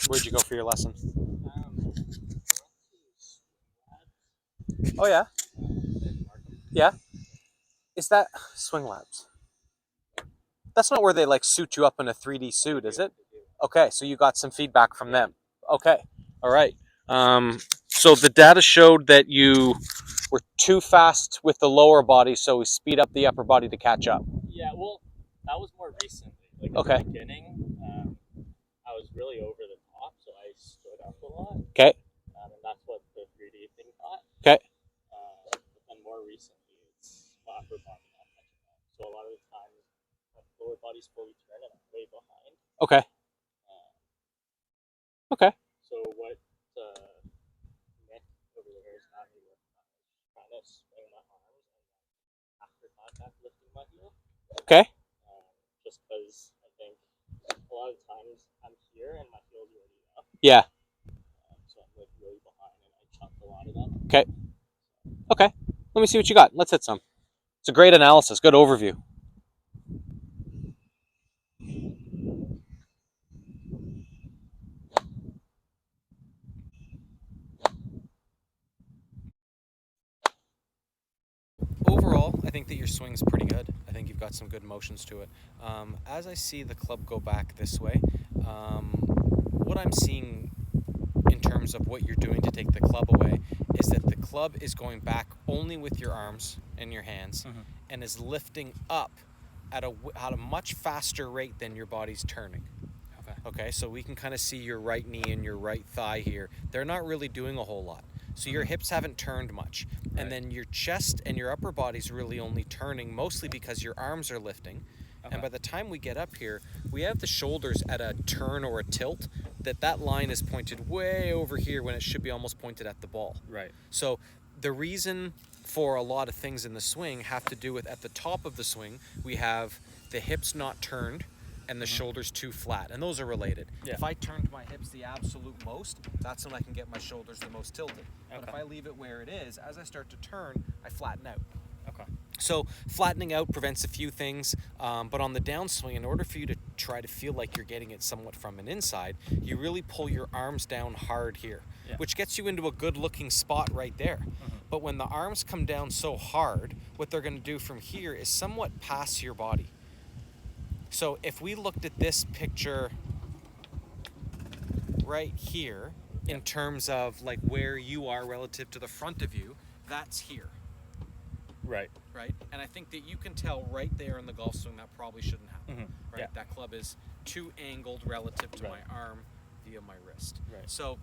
Where'd you go for your lesson? Oh yeah? Yeah? Is that Swing Labs? That's not where they like suit you up in a 3D suit, is it? Okay, so you got some feedback from them. Okay, all right. So the data showed that you were too fast with the lower body, so we speed up the upper body to catch up. Yeah, well, that was more recently. Like at Okay. the beginning, I was really over the top, so I stood up a lot. Okay. And that's what the 3D thing got. Okay. But then more recently, it's my upper body not catching up. So a lot of the time, my lower body's fully turned and I'm way behind. Okay. Okay. So what Nick over there is having me with trying to swing my arms and after contact lifting my heel. Okay. Just because I think a lot of times I'm here and my heel's already up. Yeah. So I'm like really behind and I chucked a lot of them. Okay. Okay. Let me see what you got. Let's hit some. It's a great analysis. Good overview. Overall, I think that your swing's pretty good. I think you've got some good motions to it. As I see the club go back this way, what I'm seeing in terms of what you're doing to take the club away is that the club is going back only with your arms and your hands and is lifting up at a much faster rate than your body's turning. Okay, so we can kind of see your right knee and your right thigh here. They're not really doing a whole lot. So your hips haven't turned much. Right. And then your chest and your upper body's really only turning mostly because your arms are lifting. Okay. And by the time we get up here, we have the shoulders at a turn or a tilt that line is pointed way over here when it should be almost pointed at the ball. Right. So the reason for a lot of things in the swing have to do with at the top of the swing, we have the hips not turned and the shoulders too flat, and those are related. Yeah. If I turned my hips the absolute most, that's when I can get my shoulders the most tilted. Okay. But if I leave it where it is, as I start to turn, I flatten out. Okay. So flattening out prevents a few things, but on the downswing, in order for you to try to feel like you're getting it somewhat from an inside, you really pull your arms down hard here, which gets you into a good-looking spot right there. But when the arms come down so hard, what they're going to do from here is somewhat pass your body. So if we looked at this picture right here, in terms of like where you are relative to the front of you, that's here. Right. Right? And I think that you can tell right there in the golf swing that probably shouldn't happen. Right? Yeah. That club is too angled relative to my arm via my wrist. Right. So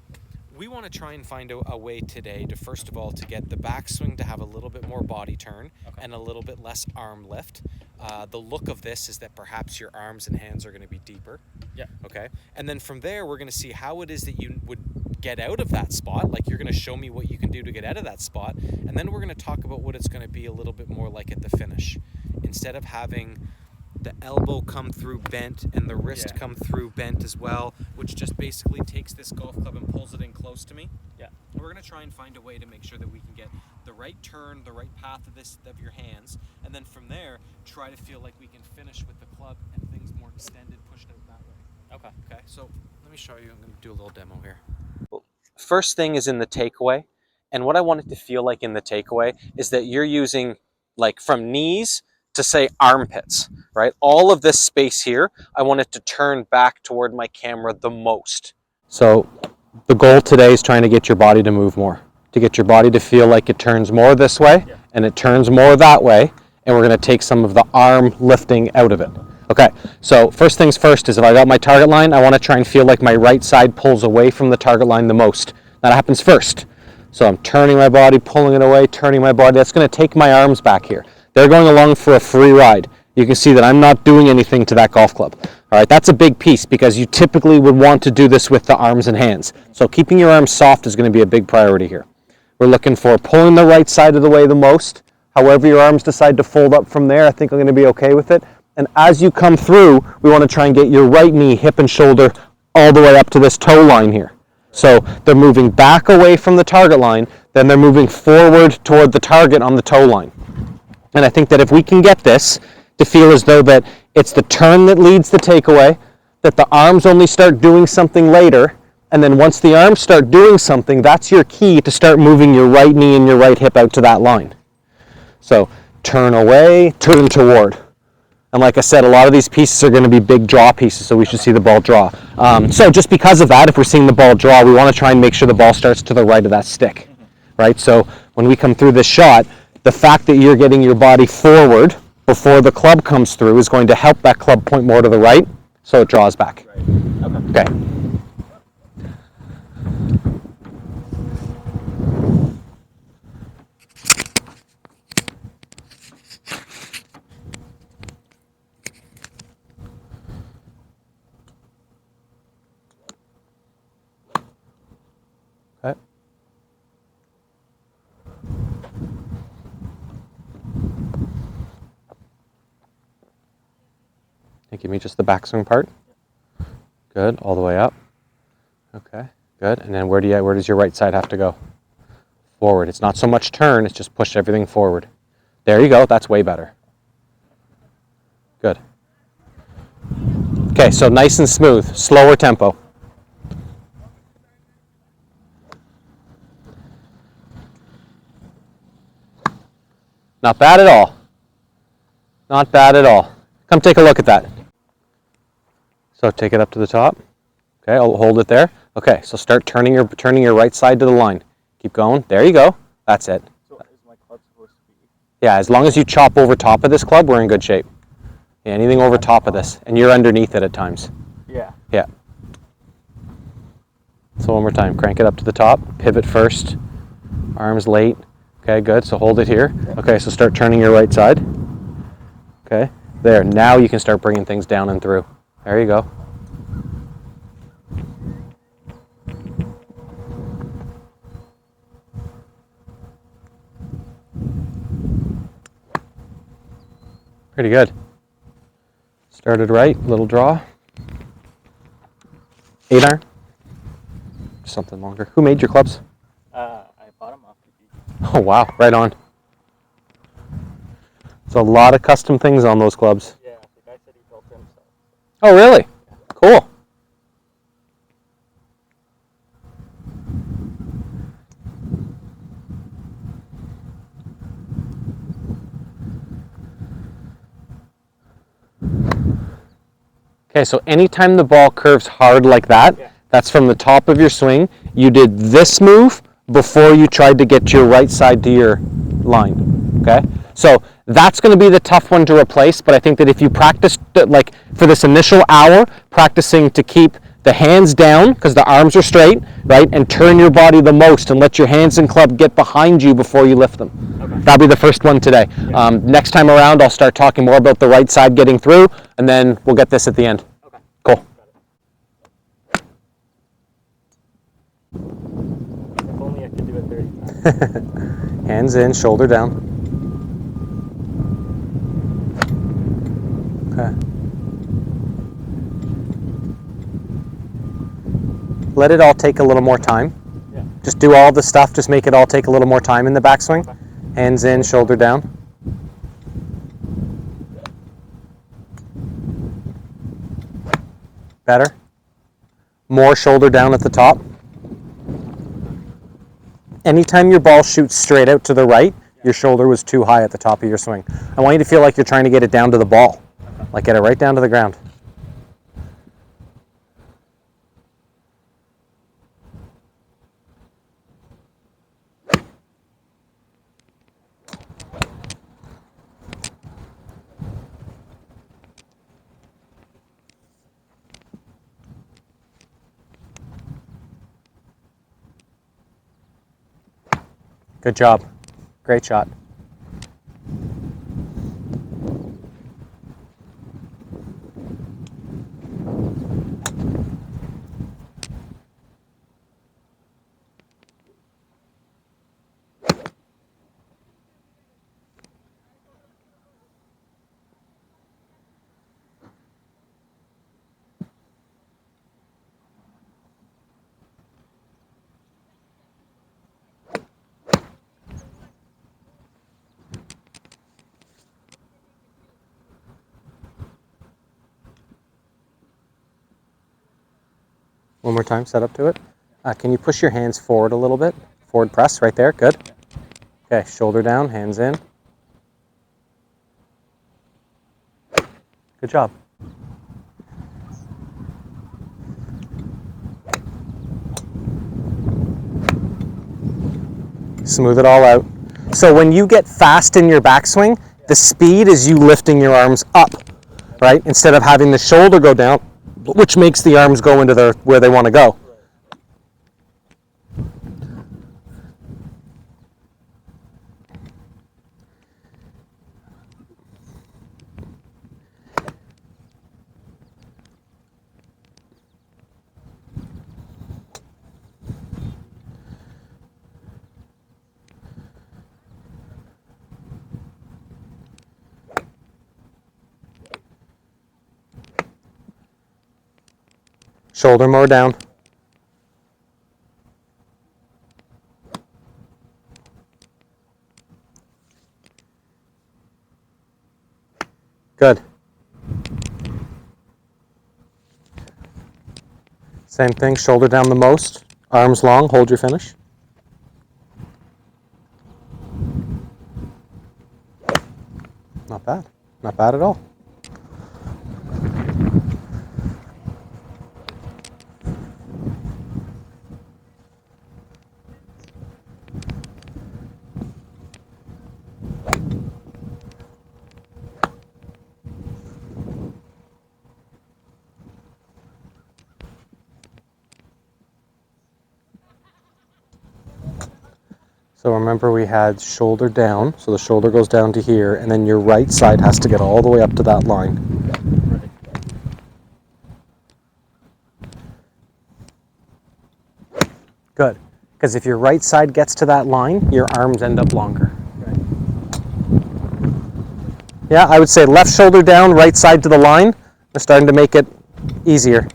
we want to try and find a way today to, first of all, to get the backswing to have a little bit more body turn and a little bit less arm lift. The look of this is that perhaps your arms and hands are going to be deeper. Yeah. Okay. And then from there, we're going to see how it is that you would get out of that spot. Like you're going to show me what you can do to get out of that spot. And then we're going to talk about what it's going to be a little bit more like at the finish. Instead of having the elbow come through bent and the wrist come through bent as well, which just basically takes this golf club and pulls it in close to me. Yeah. And we're going to try and find a way to make sure that we can get the right turn, the right path of your hands, and then from there, try to feel like we can finish with the club and things more extended, pushed out that way. Okay. Okay, so let me show you. I'm going to do a little demo here. Well, first thing is in the takeaway, and what I want it to feel like in the takeaway is that you're using like from knees to say armpits, right? All of this space here, I want it to turn back toward my camera the most. So the goal today is trying to get your body to move more, to get your body to feel like it turns more this way and it turns more that way, and we're gonna take some of the arm lifting out of it. Okay, so first things first is if I got my target line, I wanna try and feel like my right side pulls away from the target line the most. That happens first. So I'm turning my body, pulling it away, turning my body. That's gonna take my arms back here. They're going along for a free ride. You can see that I'm not doing anything to that golf club. All right, that's a big piece because you typically would want to do this with the arms and hands. So keeping your arms soft is going to be a big priority here. We're looking for pulling the right side of the way the most. However your arms decide to fold up from there, I think I'm going to be okay with it. And as you come through, we want to try and get your right knee, hip, and shoulder all the way up to this toe line here. So they're moving back away from the target line, then they're moving forward toward the target on the toe line. And I think that if we can get this to feel as though that it's the turn that leads the takeaway, that the arms only start doing something later, And then once the arms start doing something, that's your key to start moving your right knee and your right hip out to that line. So turn away, turn toward. And like I said, a lot of these pieces are going to be big draw pieces, so we should see the ball draw. So just because of that, if we're seeing the ball draw, we want to try and make sure the ball starts to the right of that stick, right? So when we come through this shot, the fact that you're getting your body forward before the club comes through is going to help that club point more to the right, so it draws back. Right. Okay. Okay. Give me just the backswing part. Good, all the way up. Okay, good. And then where does your right side have to go? Forward. It's not so much turn, it's just push everything forward. There you go, that's way better. Good. Okay, so nice and smooth, slower tempo. Not bad at all. Not bad at all. Come take a look at that. So take it up to the top. Okay, I'll hold it there. Okay, so start turning your right side to the line. Keep going. There you go. That's it. So is my club supposed to be? Yeah, as long as you chop over top of this club, we're in good shape. Yeah, anything over top of this, and you're underneath it at times. Yeah. Yeah. So one more time, crank it up to the top, pivot first, arms late. Okay, good, so hold it here. Okay, so start turning your right side. Okay, there, now you can start bringing things down and through. There you go. Pretty good. Started right, little draw. 8-iron. Something longer. Who made your clubs? I bought them off the beach. Oh wow, right on. There's a lot of custom things on those clubs. Yeah, the guy said he built them himself. Oh really? Cool. Okay, so anytime the ball curves hard like that, that's from the top of your swing. You did this move before you tried to get your right side to your line, okay? So that's going to be the tough one to replace, but I think that if you practice, like for this initial hour, practicing to keep the hands down, because the arms are straight, right, and turn your body the most and let your hands and club get behind you before you lift them. Okay. That'll be the first one today. Yeah. Next time around, I'll start talking more about the right side getting through, and then we'll get this at the end. Okay. Cool. If only I could do it 30 times. Hands in, shoulder down. Okay. Let it all take a little more time. Yeah. Just do all the stuff, just make it all take a little more time in the backswing. Okay. Hands in, shoulder down. Better. More shoulder down at the top. Anytime your ball shoots straight out to the right, your shoulder was too high at the top of your swing. I want you to feel like you're trying to get it down to the ball. Like get it right down to the ground. Good job. Great shot. One more time, set up to it. Can you push your hands forward a little bit? Forward press, right there, good. Okay, shoulder down, hands in. Good job. Smooth it all out. So when you get fast in your backswing, the speed is you lifting your arms up, right? Instead of having the shoulder go down, which makes the arms go into where they want to go. Shoulder more down. Good. Same thing, shoulder down the most, arms long, hold your finish. Not bad. Not bad at all. So remember we had shoulder down, so the shoulder goes down to here, and then your right side has to get all the way up to that line. Good, because if your right side gets to that line, your arms end up longer. Yeah, I would say left shoulder down, right side to the line. We're starting to make it easier.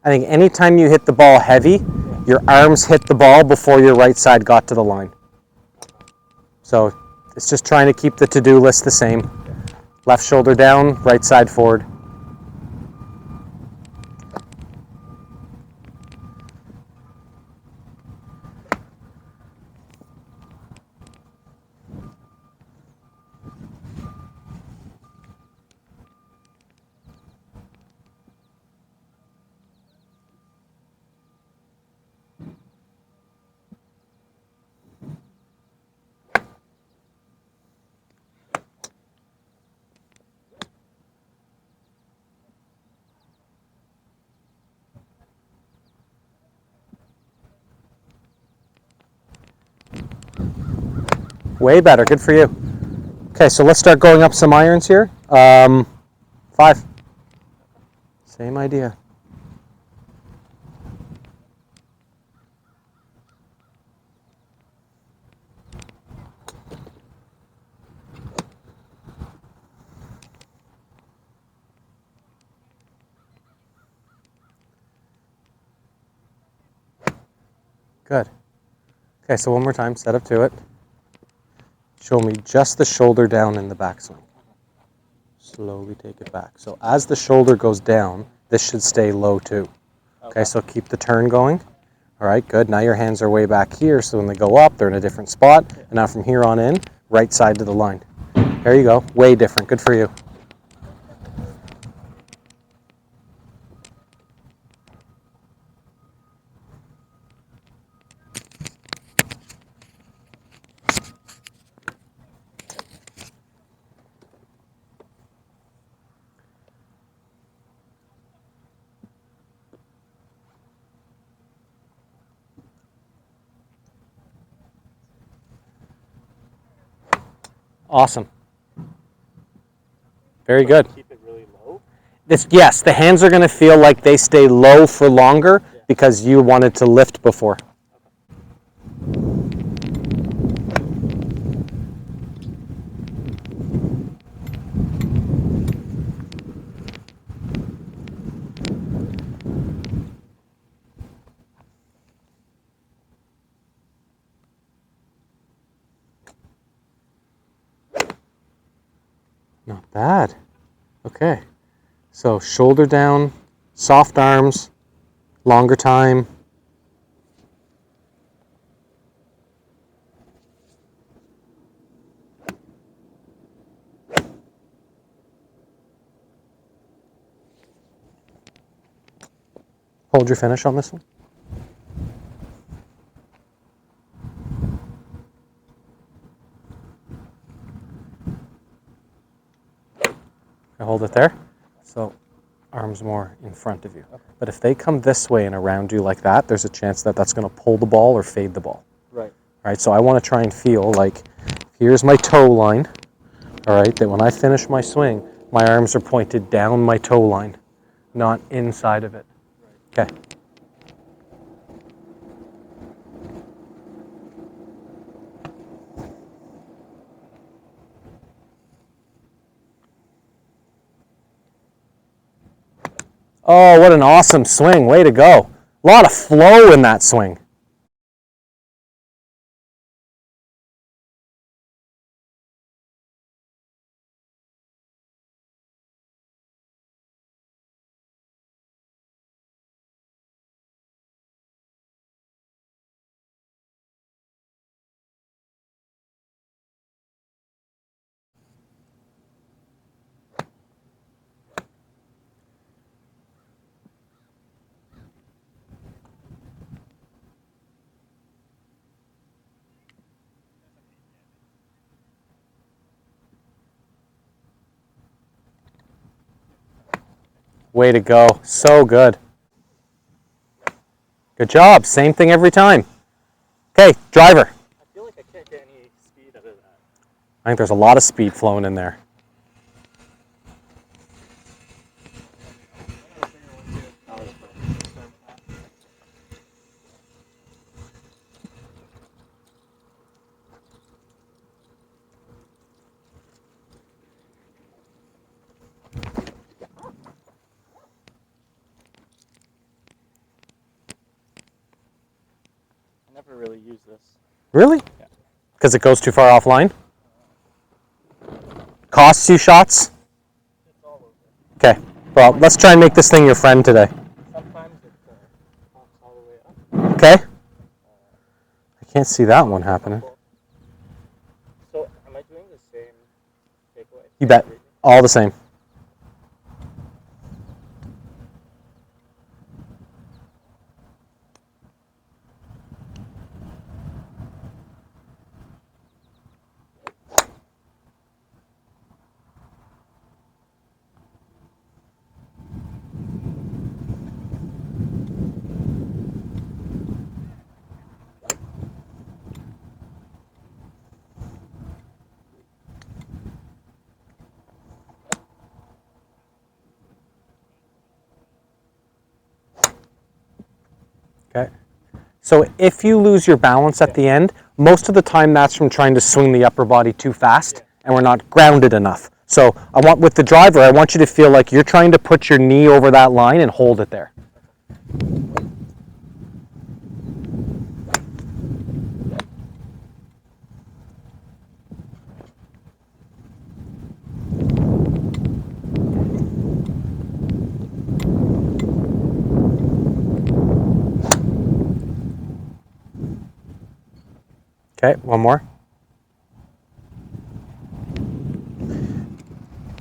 I think anytime you hit the ball heavy, your arms hit the ball before your right side got to the line. So it's just trying to keep the to-do list the same. Left shoulder down, right side forward. Way better, good for you. Okay, so let's start going up some irons here. 5. Same idea. Good. Okay, so one more time, set up to it. Show me just the shoulder down in the backswing. Slowly take it back. So as the shoulder goes down, this should stay low too. Okay, so keep the turn going. All right, good. Now your hands are way back here, so when they go up, they're in a different spot. And now from here on in, right side to the line. There you go. Way different. Good for you. Awesome. Very good. Keep it really low. Yes, the hands are going to feel like they stay low for longer because you wanted to lift before. Not bad. Okay. So shoulder down, soft arms, longer time. Hold your finish on this one. I hold it there. So arms more in front of you. Okay. But if they come this way and around you like that, there's a chance that that's going to pull the ball or fade the ball. Right. All right, so I want to try and feel like here's my toe line. All right, that when I finish my swing, my arms are pointed down my toe line, not inside of it. Right. Okay. Oh, what an awesome swing. Way to go. A lot of flow in that swing. Way to go. So good. Good job. Same thing every time. Okay, driver. I feel like I can't get any speed out of that. I think there's a lot of speed flowing in there. I never really use this. Really? Yeah. Because it goes too far offline? Costs you shots? It's all over. Okay. Well, let's try and make this thing your friend today. Sometimes it pops all the way up. Okay? I can't see that one happening. So, am I doing the same takeaway? You bet. All the same. Okay. So if you lose your balance at the end, most of the time that's from trying to swing the upper body too fast and we're not grounded enough. So with the driver, I want you to feel like you're trying to put your knee over that line and hold it there. Okay, one more.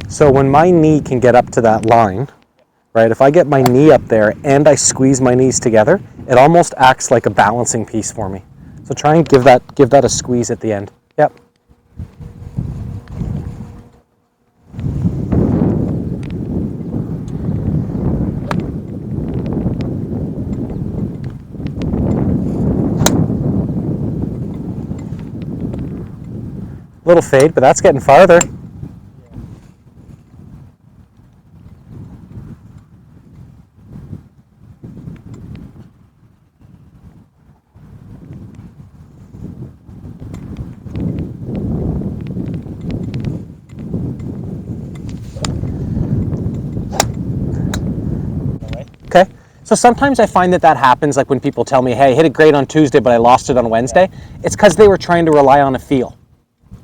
So when my knee can get up to that line, right, if I get my knee up there and I squeeze my knees together, it almost acts like a balancing piece for me. So try and give that a squeeze at the end. Yep. Little fade, but that's getting farther. Okay. So sometimes I find that happens, like when people tell me, hey, hit it great on Tuesday, but I lost it on Wednesday. It's because they were trying to rely on a feel.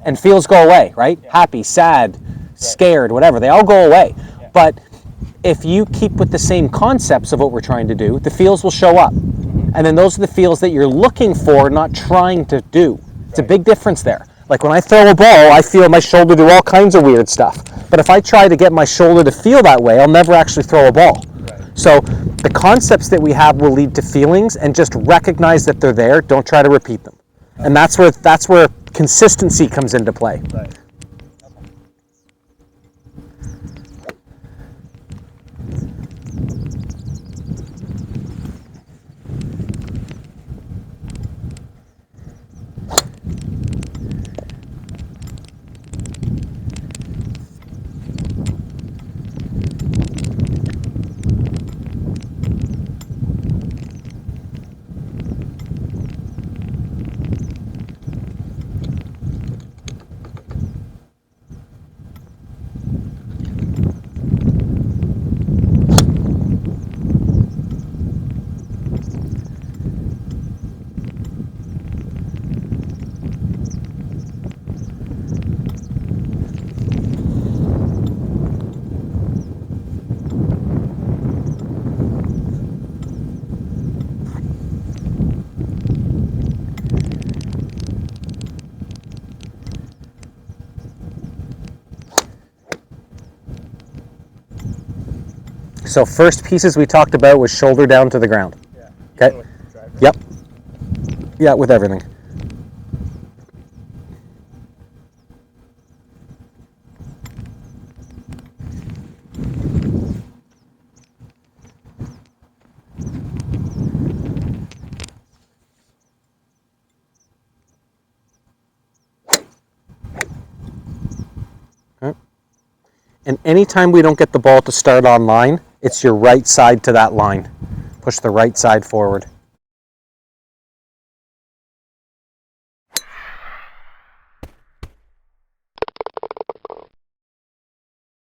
And feels go away, right? Happy, sad, scared, whatever. They all go away. But if you keep with the same concepts of what we're trying to do, the feels will show up. And then those are the feels that you're looking for, not trying to do. It's a big difference there. Like when I throw a ball, I feel my shoulder do all kinds of weird stuff. But if I try to get my shoulder to feel that way, I'll never actually throw a ball. So the concepts that we have will lead to feelings, and just recognize that they're there. Don't try to repeat them. And that's where consistency comes into play. Right. So first pieces we talked about was shoulder down to the ground. Yeah. Okay. Yep. Yeah, with everything. Okay. And anytime we don't get the ball to start on line, it's your right side to that line. Push the right side forward.